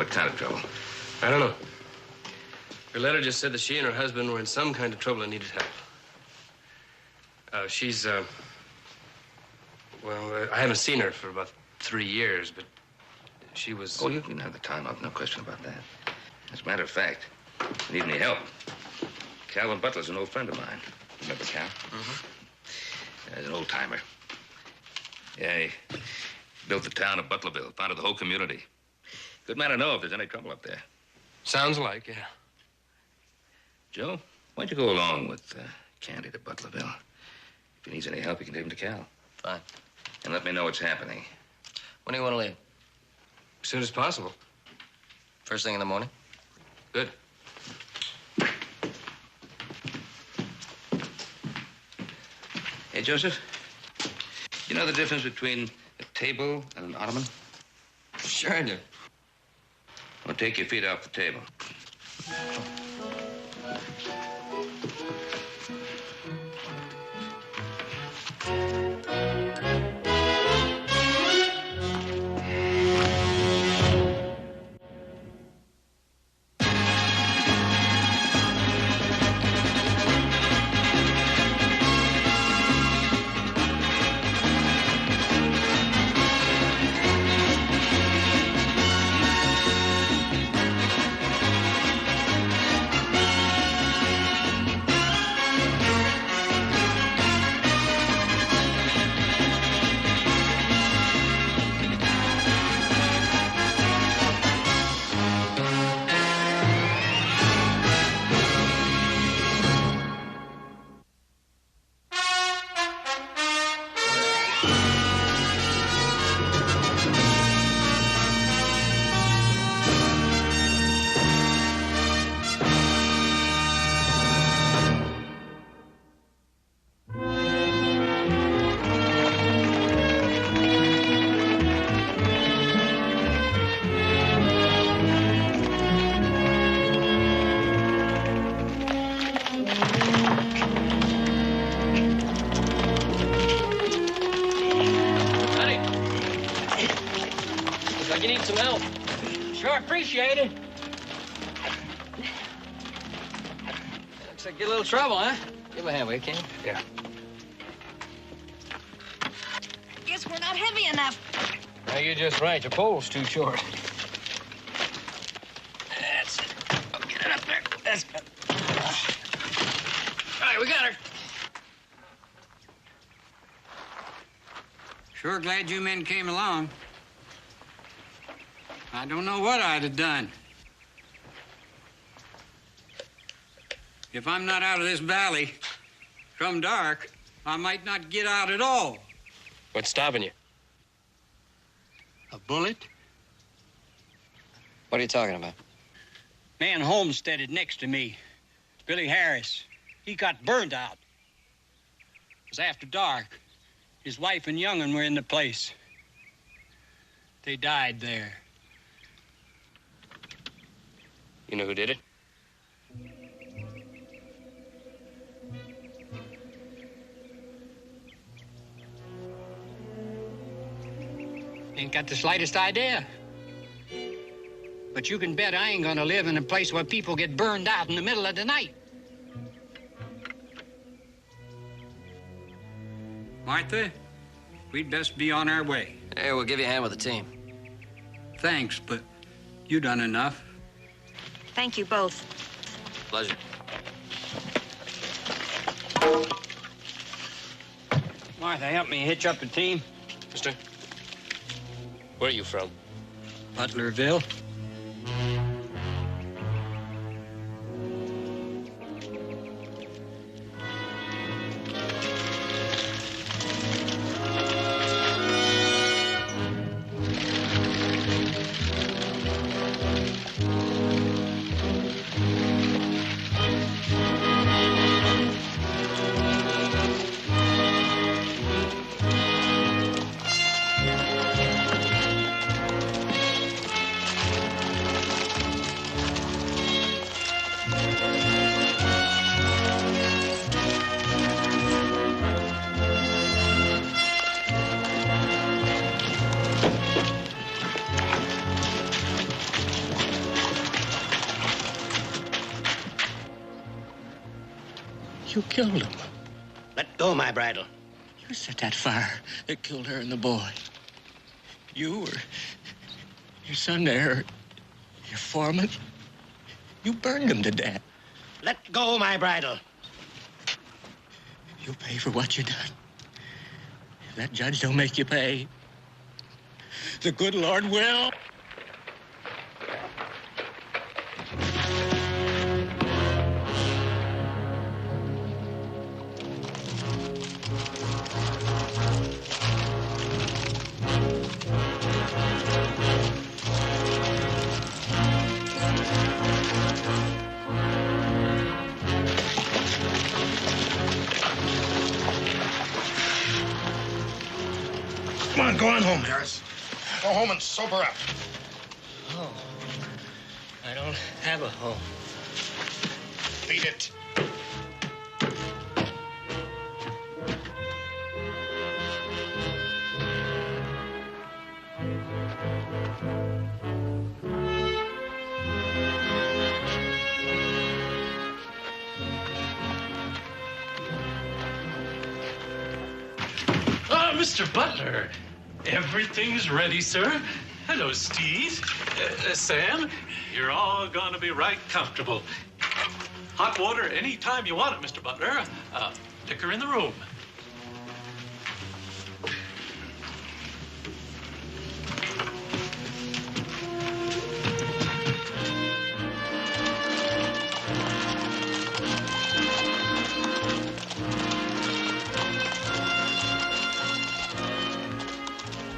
What kind of trouble? I don't know. Her letter just said that she and her husband were in some kind of trouble and needed help. She's, well, I haven't seen her for about 3 years, but she was... Oh, you can have the time up, no question about that. As a matter of fact, if you need any help, Calvin Butler's an old friend of mine. Remember Cal? Mm-hmm. He's an old-timer. Yeah, he built the town of Butlerville, founded the whole community. Good man to know if there's any trouble up there. Sounds like, yeah. Joe, why don't you go along with Candy to Butlerville? If he needs any help, you can take him to Cal. Fine. And let me know what's happening. When do you want to leave? As soon as possible. First thing in the morning? Good. Hey, Joseph, you know the difference between a table and an ottoman? Sure I do. Well, take your feet off the table. Appreciate it. Looks like you're a little trouble, huh? Give me a hand, will you, King? Yeah. Guess we're not heavy enough. Now, you're just right. Your pole's too short. That's it. Oh, get it up there. That's good. All right, we got her. Sure glad you men came along. I don't know what I'd have done. If I'm not out of this valley, come dark, I might not get out at all. What's stopping you? A bullet? What are you talking about? Man homesteaded next to me. Billy Harris. He got burned out. It was after dark. His wife and young'un were in the place. They died there. You know who did it? Ain't got the slightest idea. But you can bet I ain't gonna live in a place where people get burned out in the middle of the night. Martha, we'd best be on our way. Hey, we'll give you a hand with the team. Thanks, but you done enough. Thank you both. Pleasure. Martha, help me hitch up the team. Mister, where are you from? Butlerville. You killed him. Let go my bridle. You set that fire that killed her and the boy. You or your son there, your foreman, you burned him to death. Let go my bridle. You'll pay for what you done. If that judge don't make you pay, the good Lord will. Come on, go on home, Harris. Go home and sober up. Oh, I don't have a home. Beat it. Mr. Butler, everything's ready, sir. Hello, Steve. Sam, you're all gonna be right comfortable. Hot water anytime you want it, Mr. Butler. Liquor in the room.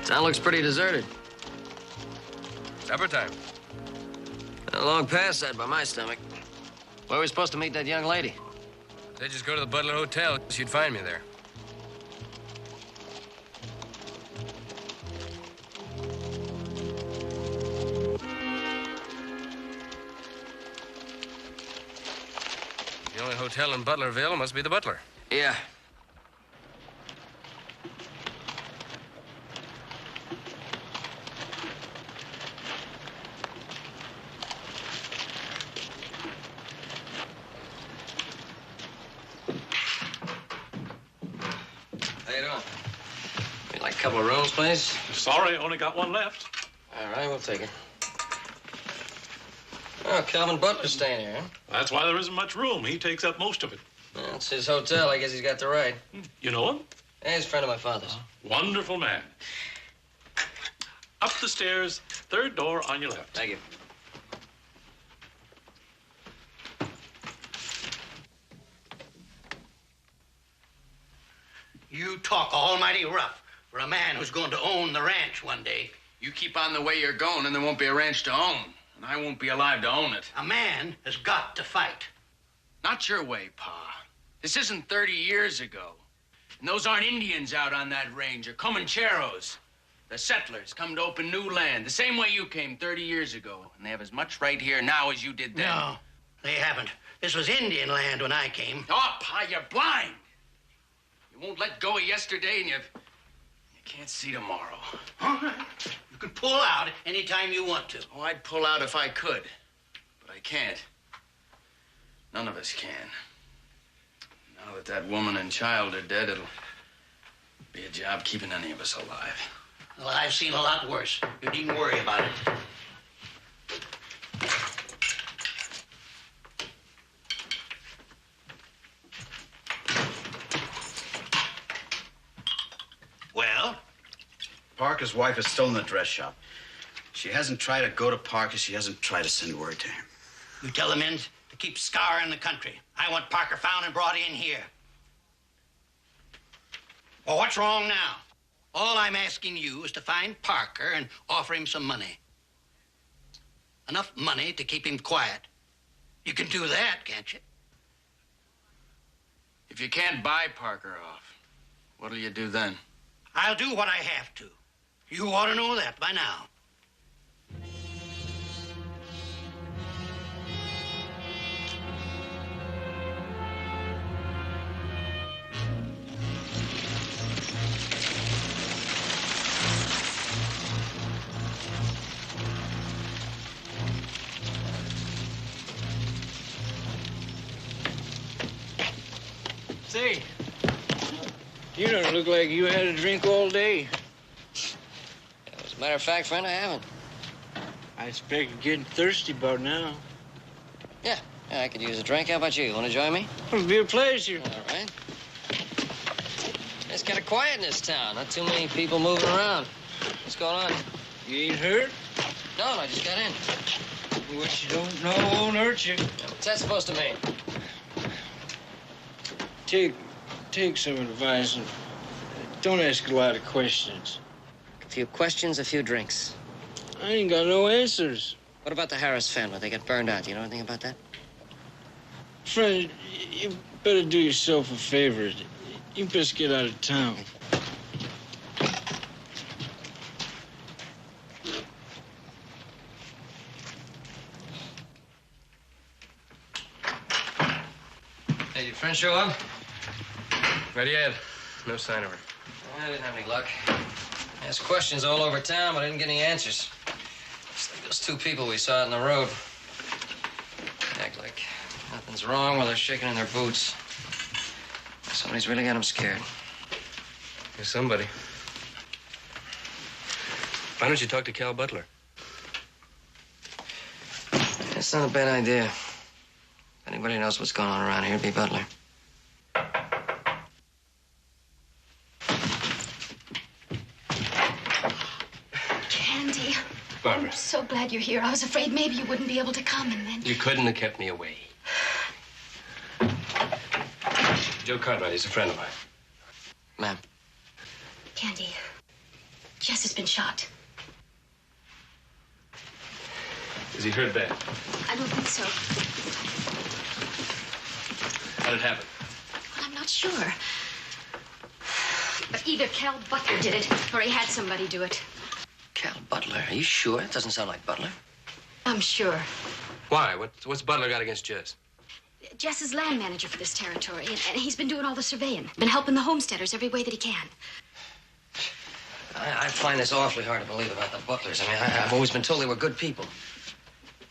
Town looks pretty deserted. Supper time. Long past that by my stomach. Where are we supposed to meet that young lady? Said just go to the Butler Hotel. She'd find me there. The only hotel in Butlerville must be the Butler. Yeah. How you doing? You like a couple of rooms, please? Sorry, only got one left. All right, we'll take it. Oh, Calvin Butler's staying here, huh? That's why there isn't much room. He takes up most of it. Well, it's his hotel. I guess he's got the right. You know him? Hey, he's a friend of my father's. Wonderful man. Up the stairs, third door on your left. Thank you. You talk almighty rough for a man who's going to own the ranch one day. You keep on the way you're going, and there won't be a ranch to own. And I won't be alive to own it. A man has got to fight. Not your way, Pa. This isn't 30 years ago. And those aren't Indians out on that range, or Comancheros. The settlers come to open new land, the same way you came 30 years ago. And they have as much right here now as you did then. No, they haven't. This was Indian land when I came. Oh, Pa, you're blind. You won't let go of yesterday, and you can't see tomorrow. All right. You can pull out anytime you want to. Oh, I'd pull out if I could. But I can't. None of us can. Now that that woman and child are dead, it'll be a job keeping any of us alive. Well, I've seen a lot worse. You needn't worry about it. Well? Parker's wife is still in the dress shop. She hasn't tried to go to Parker. She hasn't tried to send word to him. You tell the men to keep Scar in the country. I want Parker found and brought in here. Well, what's wrong now? All I'm asking you is to find Parker and offer him some money. Enough money to keep him quiet. You can do that, can't you? If you can't buy Parker off, what'll you do then? I'll do what I have to. You ought to know that by now. Say, you don't look like you had a drink all day. As a matter of fact, friend, I haven't. I expect you're getting thirsty about now. Yeah, I could use a drink. How about you? You want to join me? It'll be a pleasure. All right. It's kind of quiet in this town. Not too many people moving around. What's going on? You ain't hurt? No, I just got in. What you don't know won't hurt you. What's that supposed to mean? Take some advice and don't ask a lot of questions. A few questions, a few drinks. I ain't got no answers. What about the Harris family? They got burned out. Do you know anything about that? Friend, you better do yourself a favor. You best get out of town. Hey, your friend show up? Not yet. No sign of her. I didn't have any luck. Asked questions all over town, but I didn't get any answers. Just like those two people we saw out on the road. They act like nothing's wrong while they're shaking in their boots. Somebody's really got them scared. There's somebody. Why don't you talk to Cal Butler? That's not a bad idea. If anybody knows what's going on around here, it'd be Butler. Candy. Barbara. I'm so glad you're here. I was afraid maybe you wouldn't be able to come, and then... You couldn't have kept me away. Joe Cartwright, he's a friend of mine. Ma'am. Candy, Jess has been shot. Is he hurt bad? I don't think so. How did it happen? Well, I'm not sure. But either Cal Butler did it, or he had somebody do it. Cal Butler? Are you sure? It doesn't sound like Butler. I'm sure. Why? What's Butler got against Jess? Jess is land manager for this territory, and he's been doing all the surveying. Been helping the homesteaders every way that he can. I find this awfully hard to believe about the Butlers. I mean, I've always been told they were good people.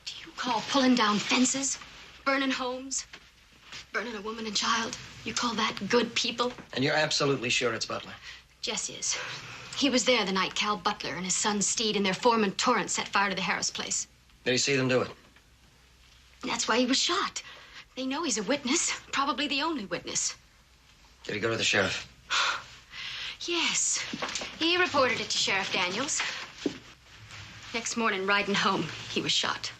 Do you call pulling down fences, burning homes, burning a woman and child, you call that good people? And you're absolutely sure it's Butler? Jess is. He was there the night Cal Butler and his son Steed and their foreman Torrance set fire to the Harris place. Did he see them do it? That's why he was shot. They know he's a witness, probably the only witness. Did he go to the sheriff? Yes. He reported it to Sheriff Daniels. Next morning, riding home, he was shot.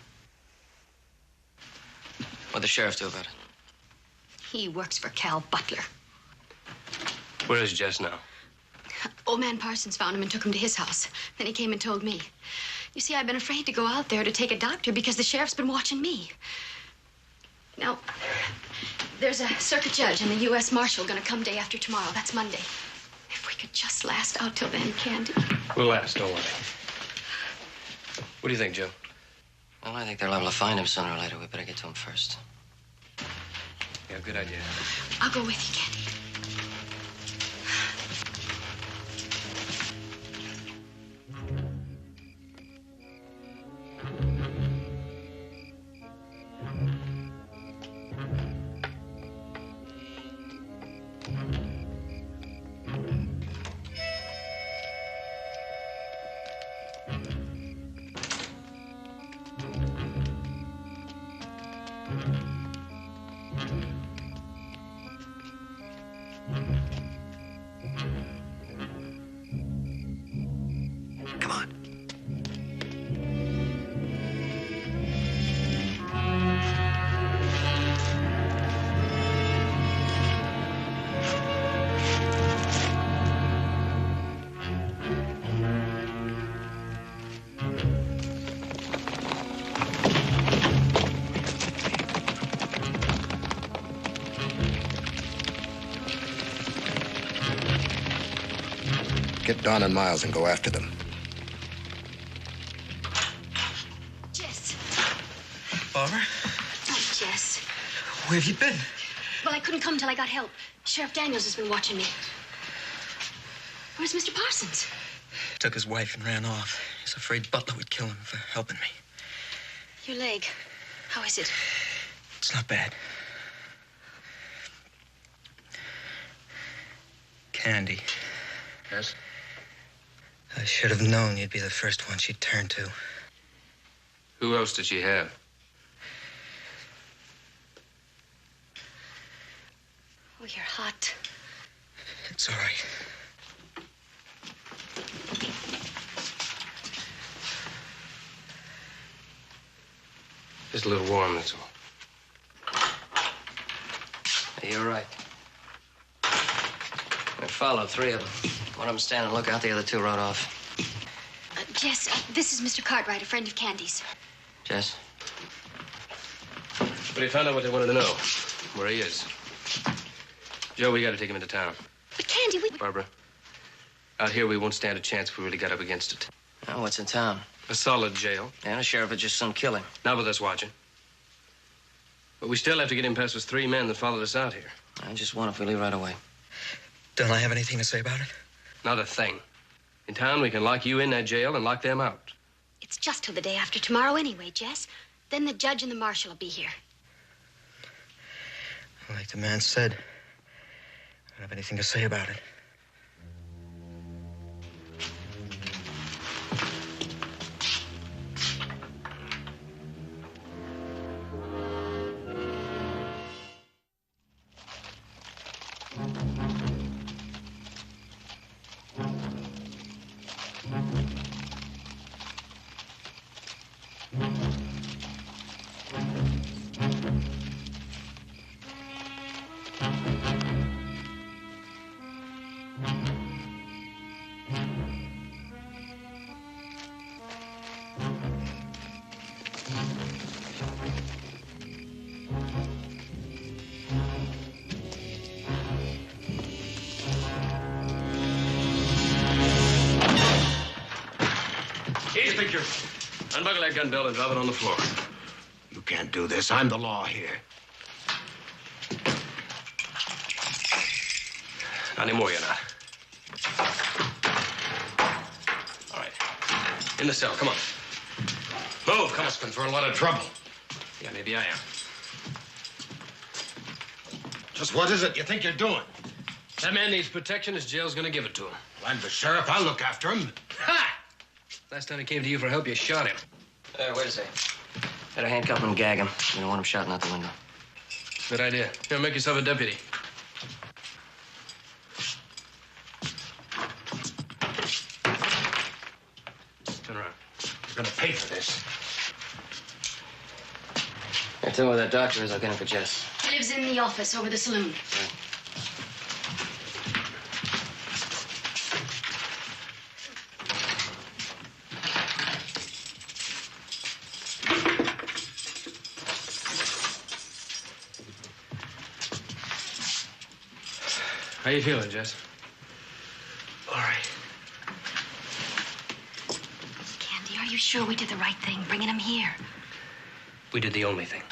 What'd the sheriff do about it? He works for Cal Butler. Where is Jess now? Old man Parsons found him and took him to his house. Then he came and told me. You see, I've been afraid to go out there to take a doctor because the sheriff's been watching me. Now, there's a circuit judge and the U.S. Marshal gonna come day after tomorrow. That's Monday. If we could just last out till then, Candy. We'll last, don't worry. What do you think, Joe? Well, I think they're liable to find him sooner or later. We better get to him first. Yeah, good idea. I'll go with you, Candy. Get Don and Miles and go after them. Jess. Barbara? Oh, Jess. Where have you been? Well, I couldn't come till I got help. Sheriff Daniels has been watching me. Where's Mr. Parsons? Took his wife and ran off. He's afraid Butler would kill him for helping me. Your leg. How is it? It's not bad. Candy. Yes? I should have known you'd be the first one she'd turn to. Who else did she have? Oh, you're hot. It's all right. Just a little warm, that's all. Hey, you're right. We followed 3 of them. One of them standing lookout, the other 2 rode off. Jess, this is Mr. Cartwright, a friend of Candy's. Jess? But he found out what they wanted to know. Where he is. Joe, we gotta take him into town. But Candy, we... Barbara, out here we won't stand a chance if we really got up against it. Oh, what's in town? A solid jail. And a sheriff would just soon kill him. Not with us watching. But we still have to get him past those 3 men that followed us out here. I just wonder if we leave right away. Don't I have anything to say about it? Not a thing. In town, we can lock you in that jail and lock them out. It's just till the day after tomorrow anyway, Jess. Then the judge and the marshal will be here. Like the man said, I don't have anything to say about it. Unbuckle that gun belt and drop it on the floor. You can't do this. I'm the law here. Not anymore, you're not. All right. In the cell, come on. Move, come on. Asking for a lot of trouble. Yeah, maybe I am. Just what is it you think you're doing? That man needs protection. His jail's gonna give it to him. I'm the sheriff. I'll look after him. Ha! Last time he came to you for help, you shot him. Wait a second. Better handcuff him and gag him. You don't want him shouting out the window. Good idea. Here, make yourself a deputy. Turn around. You're gonna pay for this. Hey, tell me where that doctor is. I'll get him for Jess. He lives in the office over the saloon. How you feeling, Jess? All right. Candy, are you sure we did the right thing, bringing him here? We did the only thing.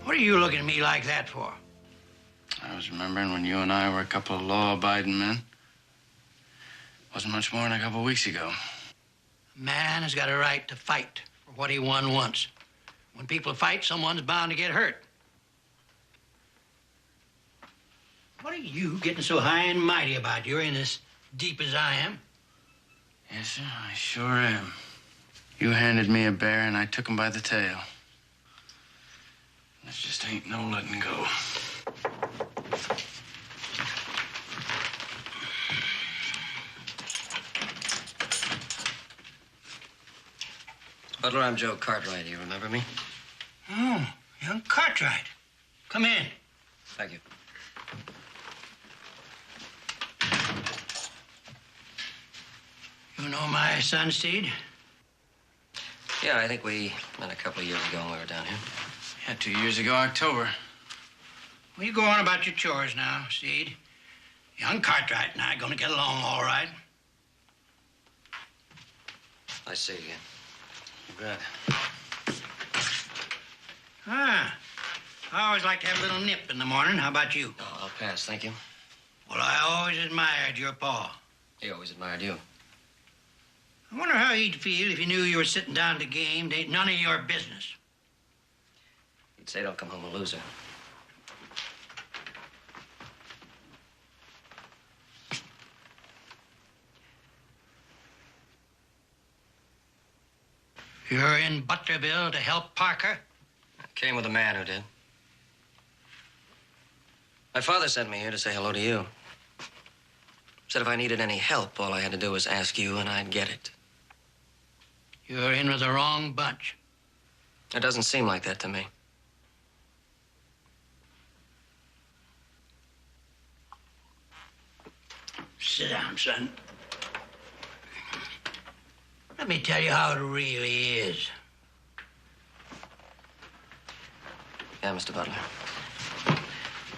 What are you looking at me like that for? I was remembering when you and I were a couple of law-abiding men. Wasn't much more than a couple of weeks ago. A man has got a right to fight for what he won once. When people fight, someone's bound to get hurt. What are you getting so high and mighty about? You're in as deep as I am. Yes, sir, I sure am. You handed me a bear, and I took him by the tail. This just ain't no letting go. Butler, I'm Joe Cartwright. You remember me? Oh, young Cartwright. Come in. Thank you. You know my son, Steed? Yeah, I think we met a couple of years ago when we were down here. Yeah, 2 years ago, October. Well, you go on about your chores now, Steed. Young Cartwright and I are going to get along all right. I see you. Good. Ah, I always like to have a little nip in the morning. How about you? Oh, I'll pass, thank you. Well, I always admired your pa. He always admired you. I wonder how he'd feel if he knew you were sitting down to game. It ain't none of your business. He'd say don't come home a loser. You're in Butlerville to help Parker? I came with a man who did. My father sent me here to say hello to you. Said if I needed any help, all I had to do was ask you and I'd get it. You're in with the wrong bunch. It doesn't seem like that to me. Sit down, son. Let me tell you how it really is. Yeah, Mr. Butler.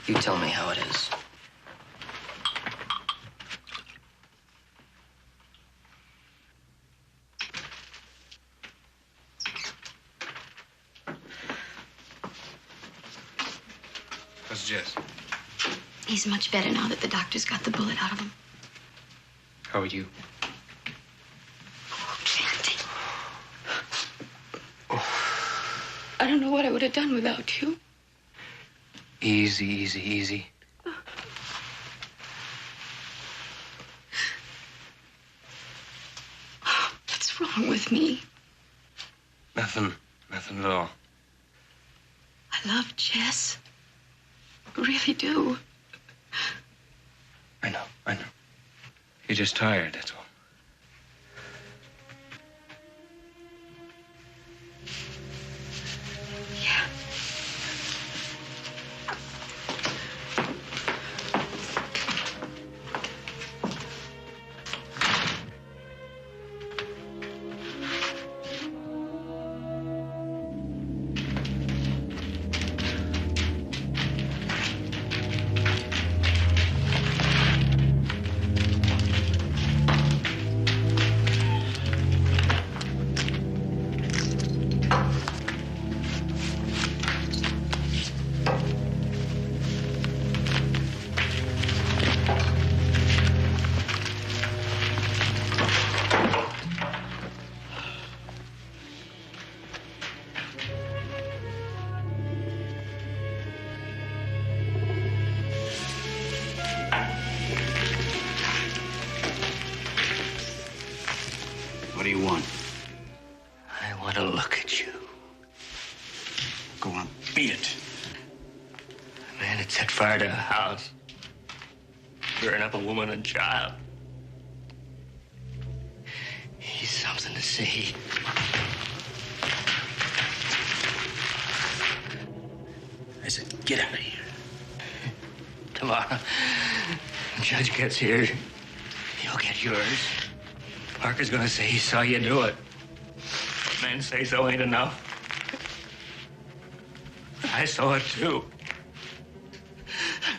You tell me how it is. How's Jess? He's much better now that the doctor's got the bullet out of him. How are you? I don't know what I would have done without you. Easy, easy, easy. What's wrong with me? Nothing at all. I love Jess. I really do. I know. You're just tired, that's all. What do you want? I want to look at you. Go on, beat it. The man that set fire to a house. Burn up a woman and child. He's something to see. I said, get out of here. Tomorrow, the judge gets here. You'll get yours. Parker's gonna say he saw you do it. Men say so ain't enough. I saw it too.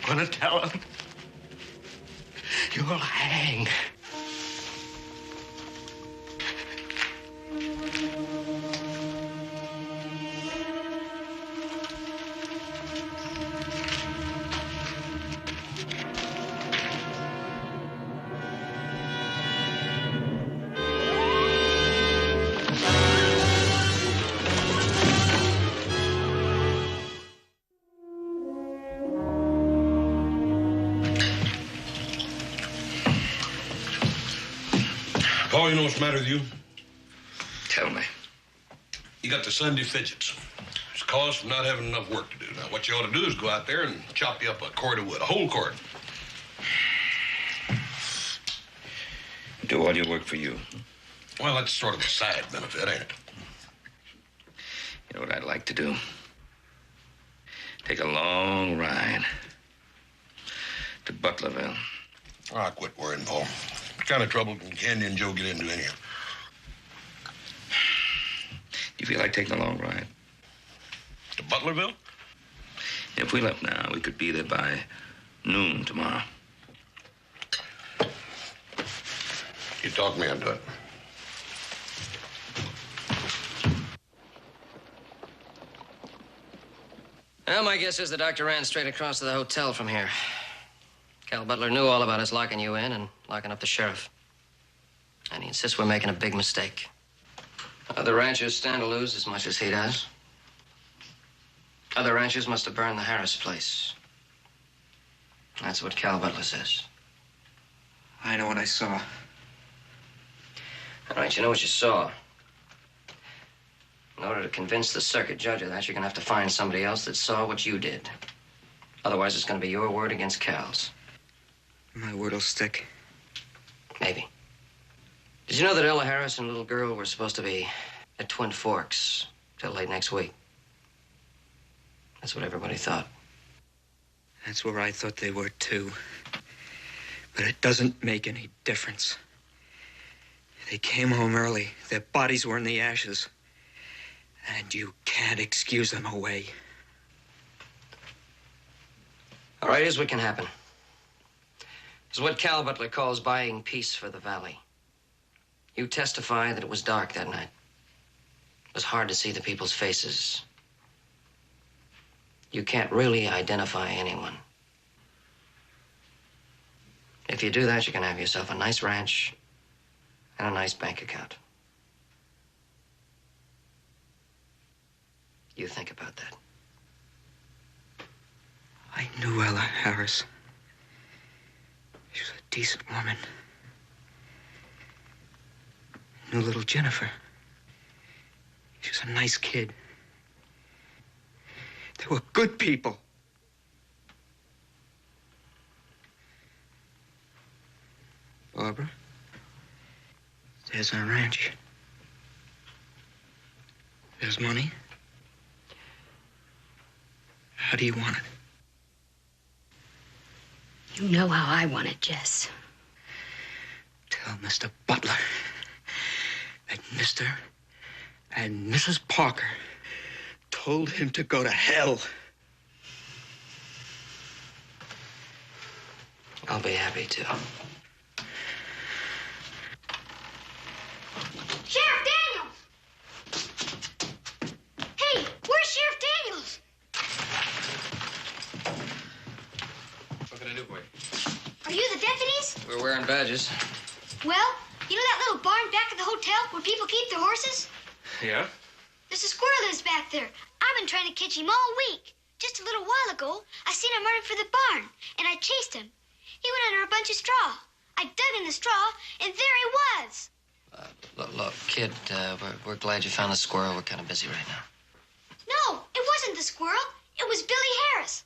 I'm gonna tell him. You'll hang. Paul, you know what's the matter with you? Tell me. You got the Sunday fidgets. It's caused from not having enough work to do. Now, what you ought to do is go out there and chop you up a cord of wood, a whole cord. Do all your work for you. Well, that's sort of a side benefit, ain't it? You know what I'd like to do? Take a long ride to Butlerville. Oh, quit worrying, Paul. What kind of trouble can Candy and Joe get into anyhow? You feel like taking a long ride? To Butlerville? If we left now, we could be there by noon tomorrow. You talk me into it. Well, my guess is the doctor ran straight across to the hotel from here. Cal Butler knew all about us locking you in and locking up the sheriff. And he insists we're making a big mistake. Other ranchers stand to lose as much as he does. Other ranchers must have burned the Harris place. That's what Cal Butler says. I know what I saw. All right, you know what you saw. In order to convince the circuit judge of that, you're gonna have to find somebody else that saw what you did. Otherwise, it's gonna be your word against Cal's. My word'll stick. Maybe. Did you know that Ella Harris and little girl were supposed to be at Twin Forks till late next week? That's what everybody thought. That's where I thought they were, too. But it doesn't make any difference. They came home early. Their bodies were in the ashes. And you can't excuse them away. All right, here's what can happen. This is what Cal Butler calls buying peace for the valley. You testify that it was dark that night. It was hard to see the people's faces. You can't really identify anyone. If you do that, you can have yourself a nice ranch and a nice bank account. You think about that. I knew Ella Harris. She was a decent woman. Knew little Jennifer. She was a nice kid. They were good people. Barbara, there's our ranch. There's money. How do you want it? You know how I want it, Jess. Tell Mr. Butler that Mr. and Mrs. Parker told him to go to hell. I'll be happy to. Sheriff Daniels! Hey, where's Sheriff Daniels? What can I do for you? Are you the deputies? We're wearing badges. Well, you know that little barn back of the hotel where people keep their horses? Yeah? There's a squirrel that's back there. I've been trying to catch him all week. Just a little while ago, I seen him running for the barn, and I chased him. He went under a bunch of straw. I dug in the straw, and there he was. Look, kid, we're glad you found the squirrel. We're kind of busy right now. No, it wasn't the squirrel. It was Billy Harris.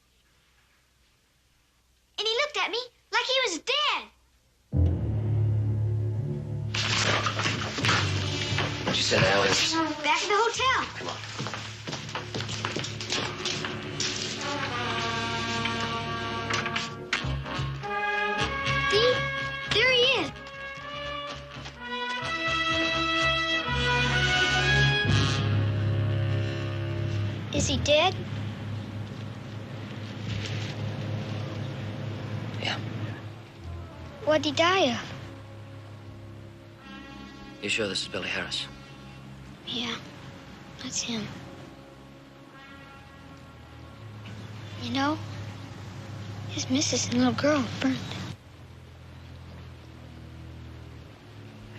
And he looked at me like he was dead. What'd you say that was? Back at the hotel. Come on. See? There he is. Is he dead? Yeah. What'd he die of? You sure this is Billy Harris? Yeah, that's him. You know, his missus and little girl were burned.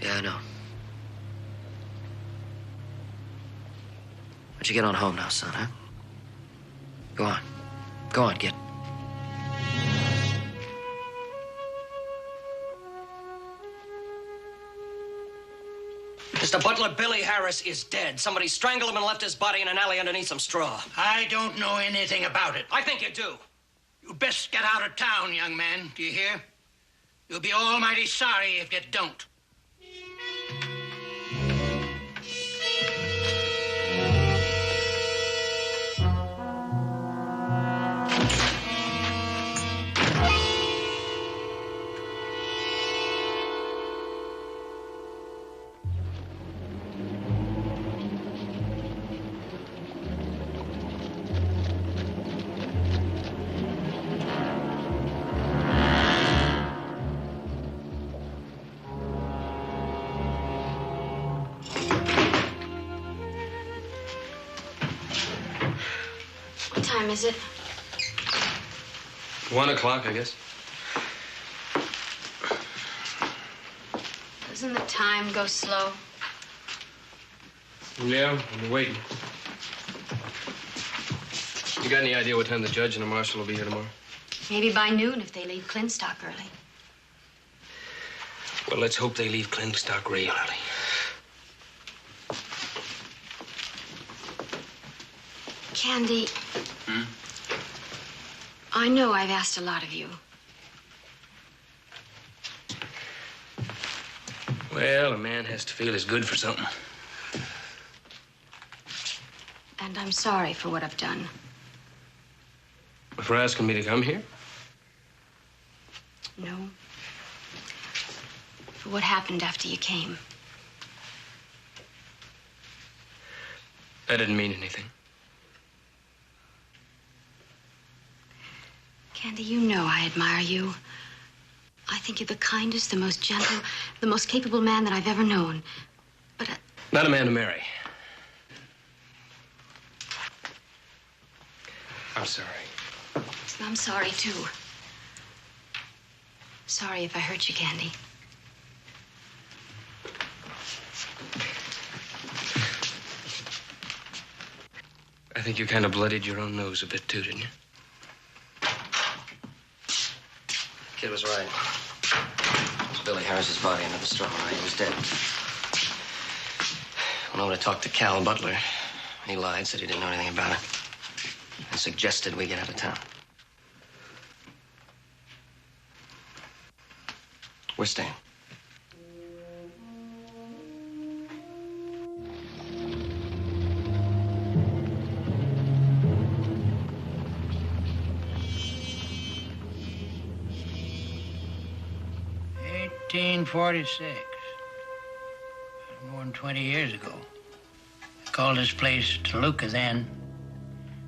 Yeah, I know. But you get on home now, son, huh? Go on. Go on, get. Mr. Butler, Billy Harris is dead. Somebody strangled him and left his body in an alley underneath some straw. I don't know anything about it. I think you do. You'd best get out of town, young man. Do you hear? You'll be almighty sorry if you don't. time is it? 1 o'clock, I guess. Doesn't the time go slow? Yeah, I'm waiting. You got any idea what time the judge and the marshal will be here tomorrow? Maybe by noon if they leave Clinstock early. Well, let's hope they leave Clinstock real early. Candy. I know I've asked a lot of you. Well, a man has to feel he's good for something. And I'm sorry for what I've done. For asking me to come here? No. For what happened after you came. That didn't mean anything. Candy, you know I admire you. I think you're the kindest, the most gentle, the most capable man that I've ever known. But Not a man to marry. I'm sorry. I'm sorry, too. Sorry if I hurt you, Candy. I think you kind of bloodied your own nose a bit, too, didn't you? Kid was right. It was Billy Harris's body under the straw. He was dead. Went over to talk to Cal Butler. He lied, said he didn't know anything about it, and suggested we get out of town. We're staying. $18.46. More than 20 years ago. I called this place Toluca then.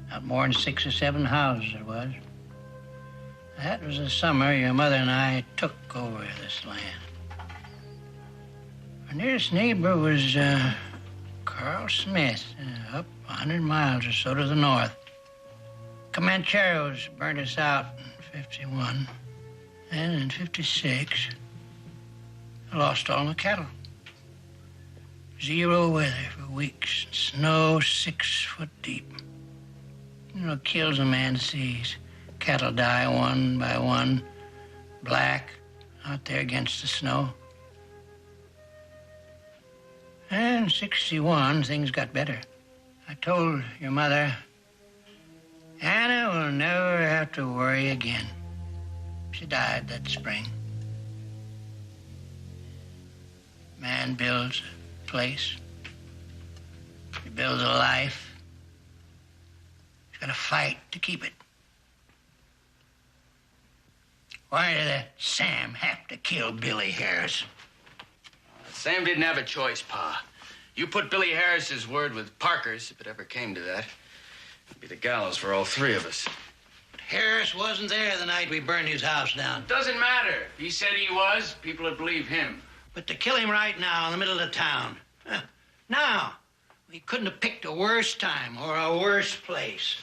Not more than 6 or 7 houses there was. That was the summer your mother and I took over this land. Our nearest neighbor was Carl Smith, up 100 miles or so to the north. Comancheros burned us out in 51. And in 56, I lost all my cattle. 0 weather for weeks. Snow 6 foot deep. You know, it kills a man to see his cattle die one by one, black, out there against the snow. And in 61, things got better. I told your mother, Anna will never have to worry again. She died that spring. Man builds a place. He builds a life. He's got to fight to keep it. Why did Sam have to kill Billy Harris? Sam didn't have a choice, Pa. You put Billy Harris's word with Parker's, if it ever came to that. It'd be the gallows for all 3 of us. Harris wasn't there the night we burned his house down. Doesn't matter. He said he was. People would believe him. But to kill him right now in the middle of town. Now, we couldn't have picked a worse time or a worse place.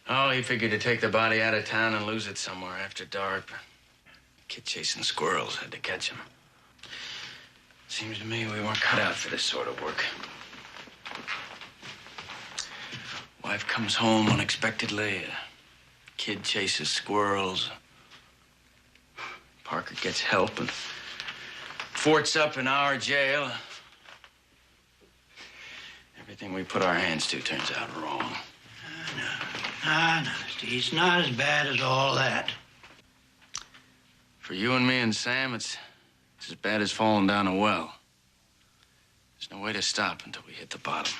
Oh, he figured to take the body out of town and lose it somewhere after dark. Kid chasing squirrels had to catch him. Seems to me we weren't cut out for this sort of work. Wife comes home unexpectedly. Kid chases squirrels. Parker gets help and forts up in our jail. Everything we put our hands to turns out wrong. No, it's not as bad as all that. For you and me and Sam, it's as bad as falling down a well. There's no way to stop until we hit the bottom.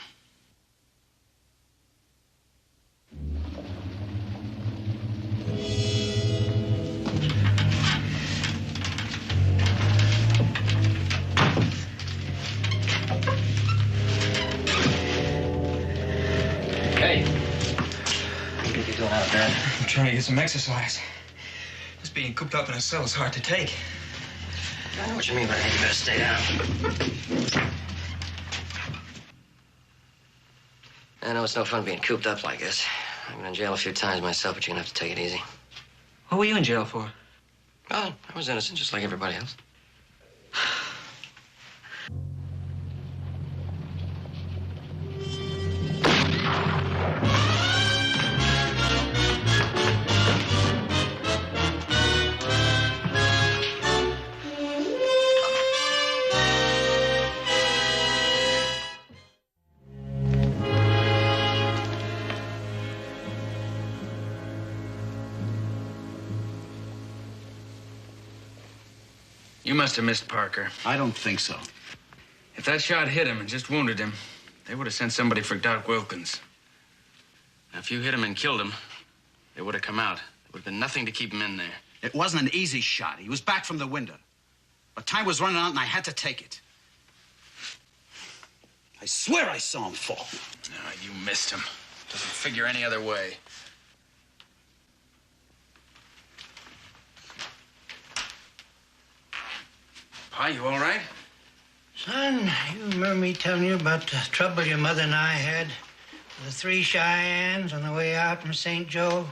Hey. What are you doing out there? I'm trying to get some exercise. Just being cooped up in a cell is hard to take. I know what you mean, but you better stay down. I know it's no fun being cooped up like this. I've been in jail a few times myself, but you're gonna have to take it easy. What were you in jail for? Well, I was innocent, just like everybody else. You must have missed Parker. I don't think so. If that shot hit him and just wounded him, they would have sent somebody for Doc Wilkins. Now, if you hit him and killed him, they would have come out. There would have been nothing to keep him in there. It wasn't an easy shot. He was back from the window. But time was running out, and I had to take it. I swear I saw him fall. No, you missed him. Doesn't figure any other way. Pa, you all right? Son, you remember me telling you about the trouble your mother and I had with the 3 Cheyennes on the way out from St. Joe?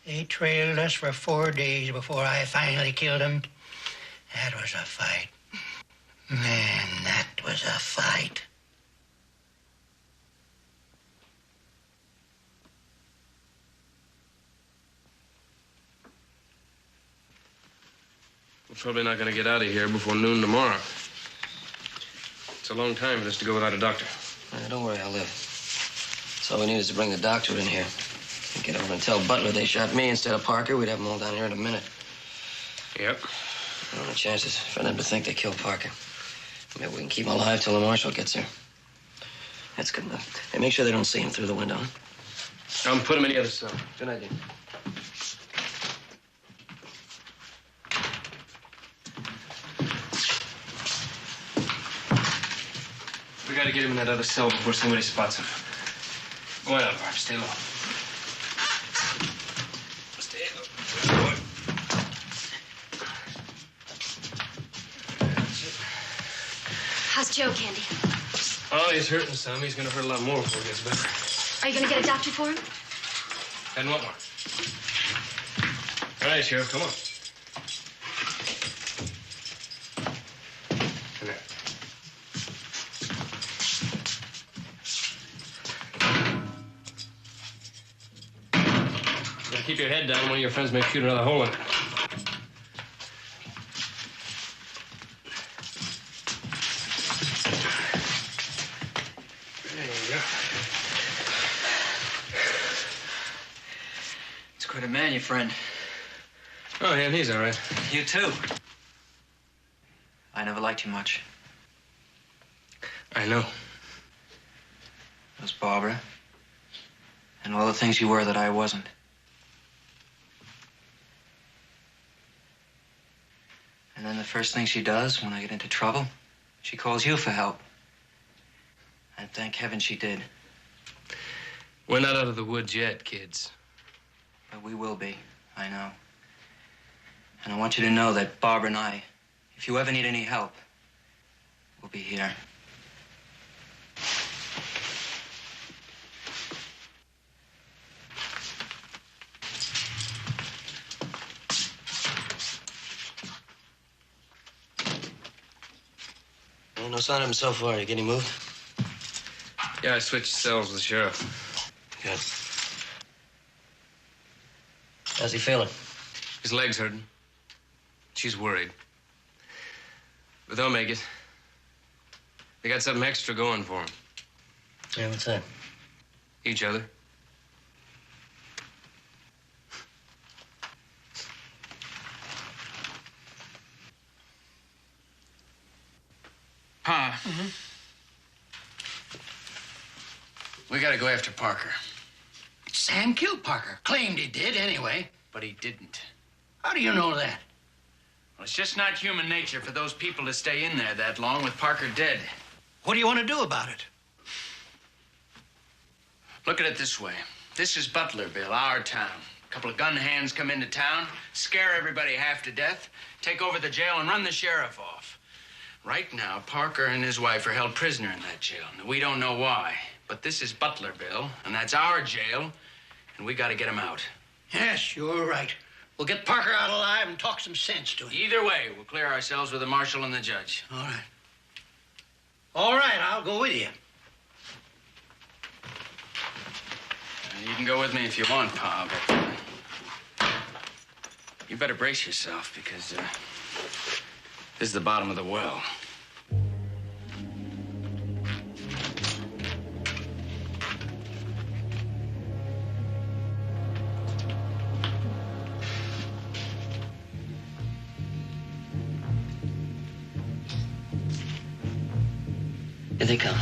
They trailed us for 4 days before I finally killed them. That was a fight. Man, that was a fight. We're probably not going to get out of here before noon tomorrow. It's a long time for this to go without a doctor. Don't worry, I'll live. So all we need is to bring the doctor in here. Get over and tell Butler they shot me instead of Parker. We'd have them all down here in a minute. Yep. What are the chances for them to think they killed Parker? Maybe we can keep him alive till the marshal gets here. That's good enough. Hey, make sure they don't see him through the window. I'll put him in the other cell. Good idea. We gotta get him in that other cell before somebody spots him. Go on, Barb. Stay low. Stay low. How's Joe, Candy? Oh, he's hurting some. He's gonna hurt a lot more before he gets better. Are you gonna get a doctor for him? Hadn't want one. All right, Sheriff, come on. Come here. You gotta keep your head down. One of your friends may shoot another hole in it. There you go. It's quite a man, your friend. Oh, yeah, he's all right. You too. I never liked you much. I know. It was Barbara. And all the things you were that I wasn't. And then the first thing she does when I get into trouble, she calls you for help. And thank heaven she did. We're not out of the woods yet, kids. But we will be, I know. And I want you to know that Barbara and I, if you ever need any help, we'll be here. No sign of him so far. You getting moved? Yeah, I switched cells with the sheriff. Good. How's he feeling? His leg's hurting. She's worried. But they'll make it. They got something extra going for him. Yeah, what's that? Each other. Pa. We gotta go after Parker. Sam killed Parker. Claimed he did, anyway. But he didn't. How do you know that? Well, it's just not human nature for those people to stay in there that long with Parker dead. What do you want to do about it? Look at it this way. This is Butlerville, our town. A couple of gun hands come into town, scare everybody half to death, take over the jail, and run the sheriff off. Right now, Parker and his wife are held prisoner in that jail. Now, we don't know why, But this is Butlerville, and that's our jail, and we gotta get him out. Yes, you're right. We'll get Parker out alive and talk some sense to him. Either way, we'll clear ourselves with the marshal and the judge. All right. All right, I'll go with you. You can go with me if you want, Pa, but you better brace yourself because this is the bottom of the well. Here they come.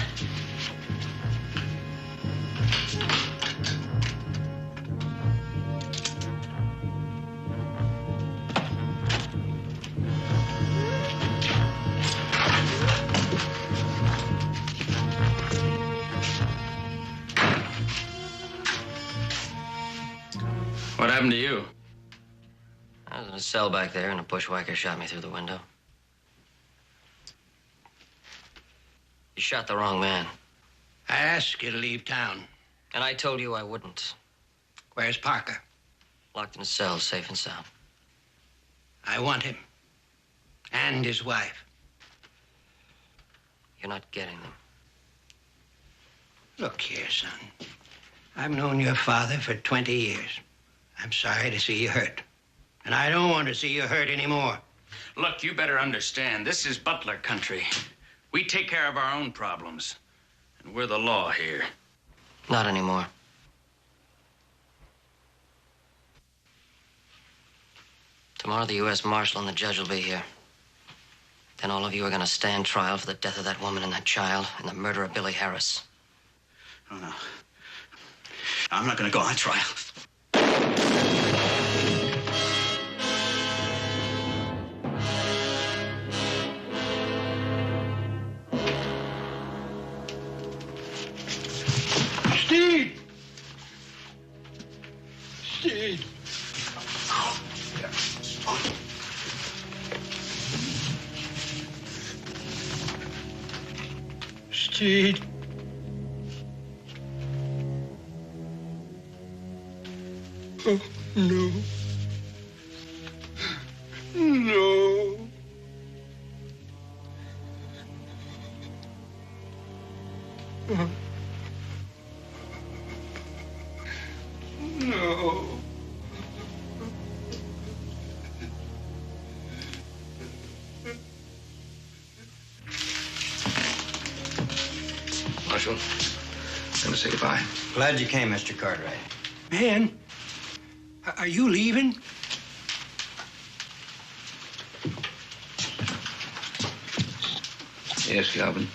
What happened to you? I was in a cell back there, and a bushwhacker shot me through the window. You shot the wrong man. I asked you to leave town. And I told you I wouldn't. Where's Parker? Locked in a cell, safe and sound. I want him. And his wife. You're not getting them. Look here, son. I've known your father for 20 years. I'm sorry to see you hurt. And I don't want to see you hurt anymore. Look, you better understand, this is Butler country. We take care of our own problems. And we're the law here. Not anymore. Tomorrow, the U.S. Marshal and the judge will be here. Then all of you are going to stand trial for the death of that woman and that child and the murder of Billy Harris. Oh, no. I'm not going to go on trial. Steve! Steve! Steve! Oh, no. No. Oh. No. Marshal, I'm going to say goodbye. Glad you came, Mr. Cartwright. Ben, are you leaving? Yes, Calvin.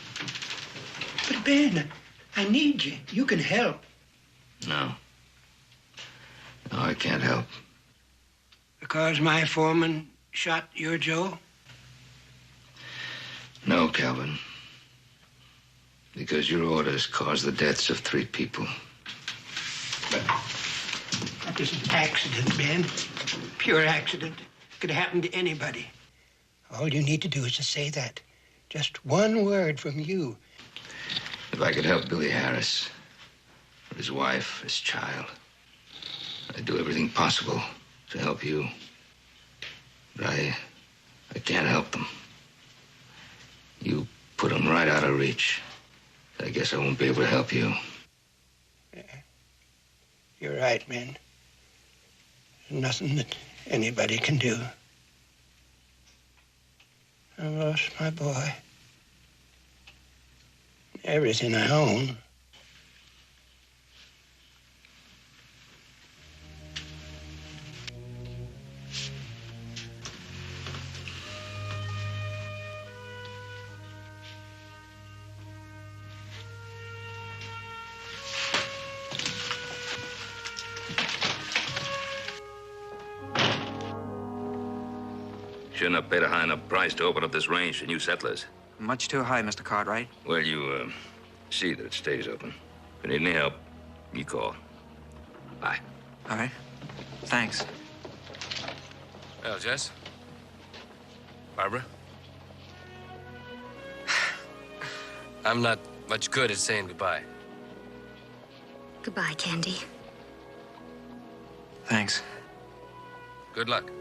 But Ben, I need you. You can help. No. No, I can't help. Because my foreman shot your Joe? No, Calvin. Because your orders caused the deaths of 3 people. But that was an accident, Ben. Pure accident. Could happen to anybody. All you need to do is to say that. Just one word from you. If I could help Billy Harris, or his wife, his child, I'd do everything possible to help you. But I can't help them. You put them right out of reach. I guess I won't be able to help you. Yeah. You're right, man. There's nothing that anybody can do. I lost my boy. Everything I own. Shouldn't have paid a high enough price to open up this range to new settlers. Much too high, Mr. Cartwright. Well, you, see that it stays open. If you need any help, you call. Bye. All right. Thanks. Well, Jess? Barbara? I'm not much good at saying goodbye. Goodbye, Candy. Thanks. Good luck.